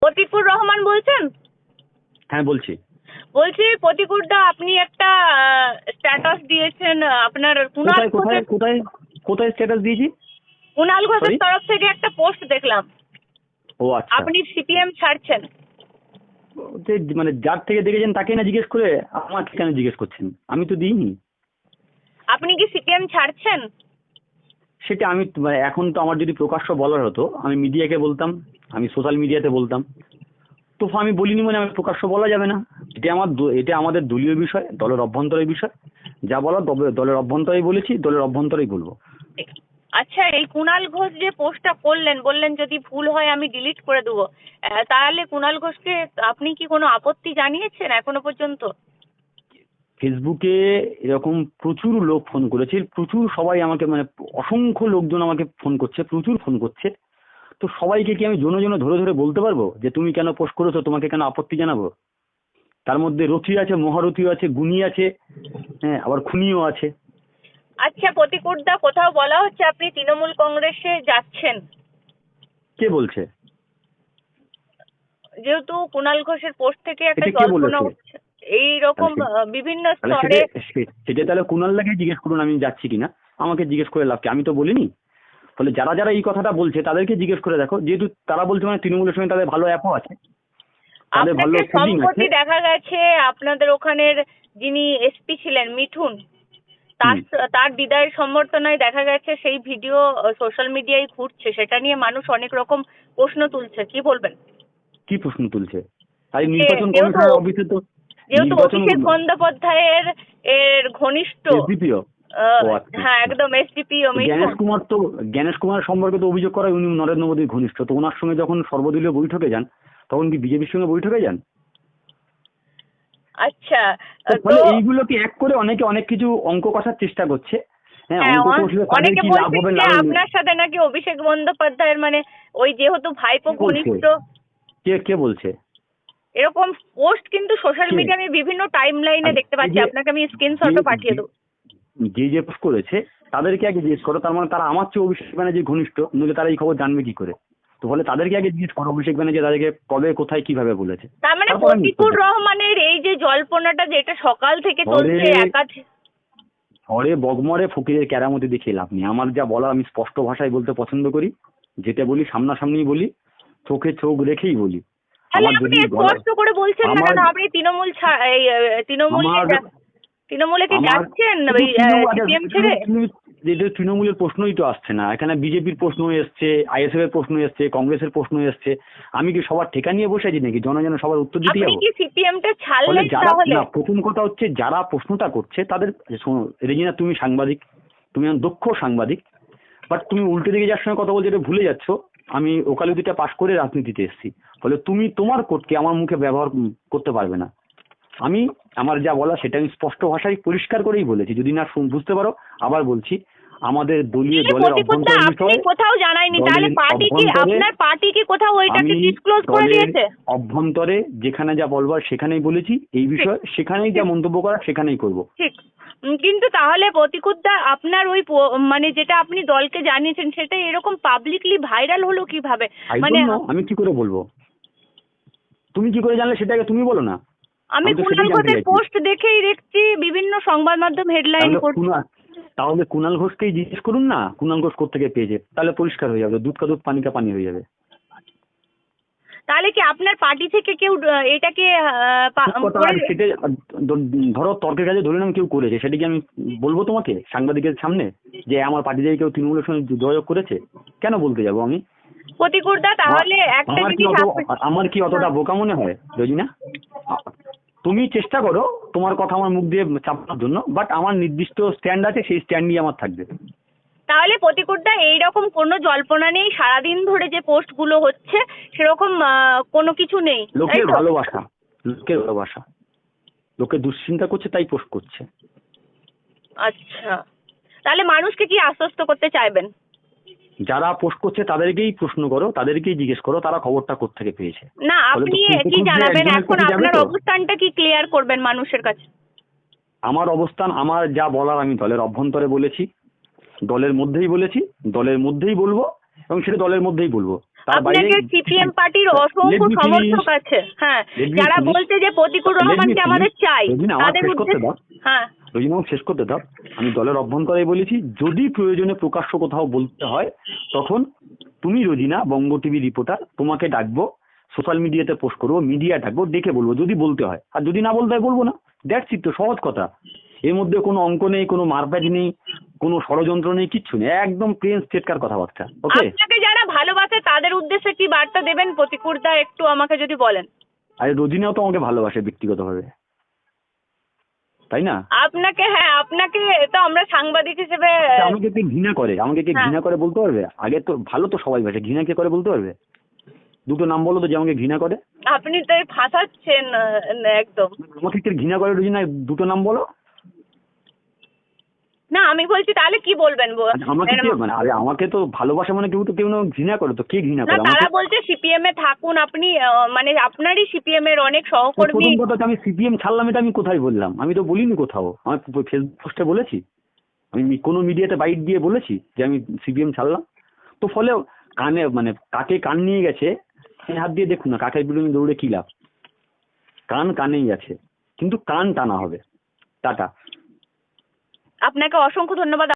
প্রতিকুর রহমান বলছেন? হ্যাঁ বলছি। বলছি প্রতিকুর দা, আপনি একটা স্ট্যাটাস দিয়েছেন আপনার কুণাল কোথায় কোথায় ঘোষের। কোথায় কোথায় স্ট্যাটাস দিয়েছি? কুণাল ঘোষের সরি। তরফ থেকে একটা পোস্ট দেখলাম, ও আচ্ছা। আপনি সিপিএম ছাড়ছেন। মানে যার থেকে দেখেছেন তাকে না জিজ্ঞেস করে আমাকে কেন জিজ্ঞেস করছেন? আমি তো দিইনি। আপনি কি সিপিএম ছাড়ছেন? সেটা আমি মানে এখন তো আমার যদি প্রকাশ্য বলার হতো আমি মিডিয়াকে বলতাম, আমি সোশ্যাল মিডিয়াতে বলতাম। তো আমি বলিনি মানে আমি প্রকাশ্য বলা যাবে না। এটা আমাদের দলীয় বিষয়, দলের অভ্যন্তরের বিষয়। যা বলার দলের অভ্যন্তরেই বলেছি, দলের অভ্যন্তরেই বলবো। আচ্ছা, এই কুণাল ঘোষ যে পোস্টটা করলেন, বললেন যদি ভুল হয় আমি ডিলিট করে দেবো, তাহলে কুণাল ঘোষকে আপনি কি কোনো আপত্তি জানিয়েছেন এখনো পর্যন্ত? ফেসবুকে এরকম প্রচুর লোক ফোন করেছে, প্রচুর সবাই আমাকে মানে অসংখ্য লোকজন আমাকে ফোন করছে, প্রচুর ফোন করছে। তো সবাইকে কি আমি জনে জনে ধরে ধরে বলতে পারবো যে তুমি কেন পোস্ট করেছো, তোমাকে কেন আপত্তি জানাবো? তার মধ্যে রথী আছে, মহারথীও আছে, গুণী আছে, হ্যাঁ আবার খুনিও আছে। আচ্ছা প্রতিকুর দা, কোথাও বলা হচ্ছে আপনি তৃণমূল কংগ্রেসে যাচ্ছেন? কে বলছে? যেহেতু কুণাল ঘোষের পোস্ট থেকে একটা এটা কে জল্পনা বলেছে? উঠছে এইরকম তাহলে বিভিন্ন তাহলে স্তরে। সেটা তাহলে কুণালদাকে জিজ্ঞেস করুন আমি যাচ্ছি কিনা। আমাকে জিজ্ঞেস করে লাভ কি? আমি তো বলিনি। ফলে যারা যারা এই কথাটা বলছে তাদেরকে জিজ্ঞেস করে দেখো, যেহেতু তারা বলছে মানে তৃণমূলের সঙ্গে তাদের ভালো অ্যাপও আছে, তাদের ভালো আপনাদের ফুডিং আছে। সম্প্রতি দেখা গেছে আপনাদের ওখানের যিনি এসপি ছিলেন মিঠুন, তার হুম। তার বিদায়ের সম্বর্ধনায় দেখা গেছে সেই ভিডিও সোশ্যাল মিডিয়ায় ঘুরছে, সেটা নিয়ে মানুষ অনেক রকম প্রশ্ন তুলছে, কি বলবেন? কি প্রশ্ন তুলছে? তাই যে নির্বাচন যেহেতু কমিশনের অফিসে তো যেহেতু নির্বাচন অভিষেক বন্দ্যোপাধ্যায়ের ঘনিষ্ঠ। এসডিপিও। ও আচ্ছা হ্যাঁ আচ্ছা। একদম, এসডিপি ও তো মিঠুন। জ্ঞানেশ কুমার সম্পর্কে তো অভিযোগ করা উনি নরেন্দ্র মোদীর ঘনিষ্ঠ, তো ওনার সঙ্গে যখন সর্বদলীয় বৈঠকে যান তখন কি বিজেপির সঙ্গে বৈঠকে যান? আচ্ছা। তো তো ফলে এইগুলোকে এক করে অনেকে অনেক কিছু অঙ্ক কষার চেষ্টা করছে। হ্যাঁ, হ্যাঁ, অঙ্ক কষলে তাদের অনেকে কি লাভ বলছেন হবে যে না হবে? আপনার সাথে নাকি অভিষেক বন্দ্যোপাধ্যায়ের মানে ওই যেহেতু ভাইপো কে বলছে? ঘনিষ্ঠ, কে কে বলছে? এরকম পোস্ট কিন্তু সোশ্যাল কে? মিডিয়া আমি বিভিন্ন টাইম লাইনে আর দেখতে এই পাচ্ছি, যে আপনাকে আমি যে স্ক্রিনশটও পাঠিয়ে দেবো। যে যে পোস্ট করেছে তাদেরকে আগে জিজ্ঞেস করো, তার মানে তারা আমার চেয়ে অভিষেক ব্যানার্জির ঘনিষ্ঠ, নইলে তারা এই খবর জানবে কি করে? তো ফলে তাদেরকে আগে জিজ্ঞেস করো অভিষেক ব্যানার্জি তাদেরকে কবে কোথায় কিভাবে বলেছে, তার মানে তারপর আমি উত্তর প্রতিকুর দেবো। রহমানের এই যে জল্পনাটা যেটা সকাল থেকে ঝড়ে চলছে একাধিক। ঝড়ে বগমরে ফকিরের কেরামতি দেখিয়ে লাভ নেই। আমার যা বলার আমি স্পষ্ট ভাষায় বলতে পছন্দ করি, যেটা বলি সামনাসামনি বলি, চোখে চোখ রেখেই বলি। তাহলে আমার আপনি যদি বলা স্পষ্ট করে বলছেন না আমার কেন আপনি তৃণমূলে আমার তৃণমূলে কি আমার যাচ্ছেন শুধু ওই সিপিএম ছেড়ে? যেটা তৃণমূলের প্রশ্নই তো আসছে না এখানে, বিজেপির প্রশ্ন এসছে, আইএসএফ এর প্রশ্ন এসছে, কংগ্রেসের প্রশ্ন এসছে। আমি কি সবার ঠেকা নিয়ে বসে আছি নাকি জন সবার উত্তর দিতে আপনি যাবো? কি সিপিএমটা ফলে ছাড়লেন যারা তাহলে? না, প্রথম কথা হচ্ছে যারা প্রশ্নটা করছে তাদের শোনো রেজিনা, তুমি সাংবাদিক, তুমি একজন দক্ষ সাংবাদিক, বাট তুমি উল্টো দিকে যার সঙ্গে কথা বলছো এটা ভুলে যাচ্ছ। আমি ওকালতিটা পাশ করে রাজনীতিতে এসেছি, ফলে তুমি তোমার কোর্টকে আমার মুখে ব্যবহার করতে পারবে না। আমি আমার যা বলা সেটা আমি স্পষ্ট ভাষায় পরিষ্কার করেই বলেছি, যদি না বুঝতে পারো আবার বলছি। আমাদের দলের প্রতিপদা অভ্যন্তরের আপনি বিষয়, কোথাও জানায়নি, তাহলে দলের পার্টি কি অভ্যন্তরে আপনার পার্টি কি কোথাও ওইটাকে আমি ডিসক্লোজ করে দলের দিয়েছে? অভ্যন্তরে যেখানে যা বলবার সেখানেই বলেছি, এই ঠিক বিষয়ে সেখানেই যা ঠিক মন্তব্য করা সেখানেই করব। ঠিক। কিন্তু তাহলে প্রতিকুদ্দা আপনার ওই মানে যেটা আপনি দলকে জানিয়েছেন সেটা এরকম পাবলিকলি ভাইরাল হলো কিভাবে? আই মানে ডোন্ট নো, আমি কি করে বলবো? তুমি কি করে জানলে সেটাকে তুমি বলো না। আমি আমি তো কুণাল সেটাই জানতে ঘোষের চাইছি। পোস্ট দেখেই দেখছি বিভিন্ন সংবাদ মাধ্যম হেডলাইন তাহলে করছে। তাহলে কুণাল ঘোষকেই জিজ্ঞেস করুন না কুণাল ঘোষ কোত্থেকে পেয়েছে, তাহলে পরিষ্কার হয়ে যাবে, দুধ কা দুধ পানি কা পানি হয়ে যাবে। তাহলে কি আপনার পার্টি থেকে কেউ এটাকে ঠিক কথা, আর সেটা ধরো তর্কের কাছে ধরে নাম কেউ করেছে, সেটা কি আমি বলবো তোমাকে সাংবাদিকের সামনে যে আমার পার্টি থেকে কেউ তৃণমূলের সঙ্গে যোগাযোগ করেছে? কেন বলতে যাবো আমি? প্রতিকুরদা তাহলে একটা জিনিস আমার কি অতটা বোকা মনে হয় রোজিনা? তুমি চেষ্টা করো তোমার কথা আমার মুখ দিয়ে চাপানোর জন্য, বাট আমার নির্দিষ্ট স্ট্যান্ড আছে, সেই স্ট্যান্ডই আমার থাকবে। তাহলে প্রতিকুরদা এইরকম কোনো জল্পনা নেই, সারাদিন ধরে যে পোস্ট গুলো হচ্ছে সেরকম কোনো কিছু নেই, তাই লোকের তো? ভালোবাসা, লোকের ভালোবাসা, লোকে দুশ্চিন্তা করছে তাই পোস্ট করছে। আচ্ছা, তাহলে মানুষকে কি আশ্বস্ত করতে চাইবেন? যারা পোস্ট করছে তাদেরকেই প্রশ্ন করো, তাদেরকেই জিজ্ঞেস করো তারা খবরটা কোত্থেকে পেয়েছে। না, ফলে তো আপনি খুঁজতে কি খুঁজতে জানাবেন একজনের এখন, কাছে যাবে আপনার তো। অবস্থানটা কি ক্লিয়ার করবেন মানুষের কাছে? আমার অবস্থান, আমার যা বলার আমি দলের অভ্যন্তরে বলেছি, দলের মধ্যেই বলেছি, দলের মধ্যেই বলবো, এবং সেটা দলের মধ্যেই বলবো। তার বাইরে আপনাকে সিপিএম পার্টির অসংখ্য Let me সমর্থক finish. আছে, হ্যাঁ, Let me যারা finish. বলছে যে প্রতিকুর Let me রহমানকে আমাদের finish. চাই, রোজিনা, আমার তাদের শেষ করতে উদ্দেশ্যে, দাও। হ্যাঁ, রোজিনা, আমাকে শেষ করতে দাও। আমি দলের অভ্যন্তরে বলেছি, যদি প্রয়োজনে প্রকাশ্য কোথাও বলতে হয় তখন তুমি রোজিনা বঙ্গ টিভি রিপোর্টার, তোমাকে ডাকবো, সোশ্যাল মিডিয়াতে পোস্ট করবো, মিডিয়া ডাকবো, ডেকে বলবো যদি বলতে হয়, আর যদি না বলতে হয় বলবো না। দ্যাটস ইট, তো সহজ কথা। এর মধ্যে কোনো অঙ্ক নেই, কোনো মারপ্যাচ নেই, কোনো ষড়যন্ত্র নেই, কিচ্ছু নেই, একদম প্লেন স্টেটকার কথাবার্তা। ওকে, আপনাকে যারা ভালোবাসে তাদের উদ্দেশ্যে কি বার্তা দেবেন প্রতিকুরদা, একটু আমাকে যদি বলেন। আর রোজিনাও তো আমাকে ভালোবাসে ব্যক্তিগতভাবে, তাই না? আপনাকে, হ্যাঁ, আপনাকে তো আমরা সাংবাদিক হিসেবে, আমাকে কে ঘৃণা করে, আমাকে কে হ্যাঁ। ঘৃণা করে বলতে পারবে? আগে তো ভালো তো সবাই বাসে, ঘৃণা কে করে বলতে পারবে? দুটো নাম বলো তো যে আমাকে ঘৃণা করে। আপনি তো এই ফাঁসাচ্ছেন একদম। আমাকে কে ঘৃণা করে রোজিনা, দুটো নাম বলো। না, আমি বলছি তাহলে কি বলবেন আমাকে কে, মানে আরে আমাকে তো ভালোবাসা মানে কেউ তো কেউ না ঘৃণা করে, তো কে ঘৃণা না, করে তারা আমাকে? বলছে সিপিএম এ থাকুন আপনি, মানে আপনারই সিপিএম এর অনেক তো সহকর্মী। প্রথম কথা হচ্ছে, আমি সিপিএম ছাড়লাম এটা আমি কোথায় বললাম? আমি তো বলিনি কোথাও, আমার ফেসবুক পোস্টে বলেছি, আমি কোনো মিডিয়াতে বাইট দিয়ে বলেছি যে আমি সিপিএম ছাড়লাম? তো ফলে কানে, মানে কাকে কান নিয়ে গেছে হাত দিয়ে দেখুন না, কাকের বিরুদ্ধে দৌড়ে কি লাভ? কান কানেই আছে, কিন্তু কান টানা হবে। টাটা। আপনাকে অসংখ্য ধন্যবাদ।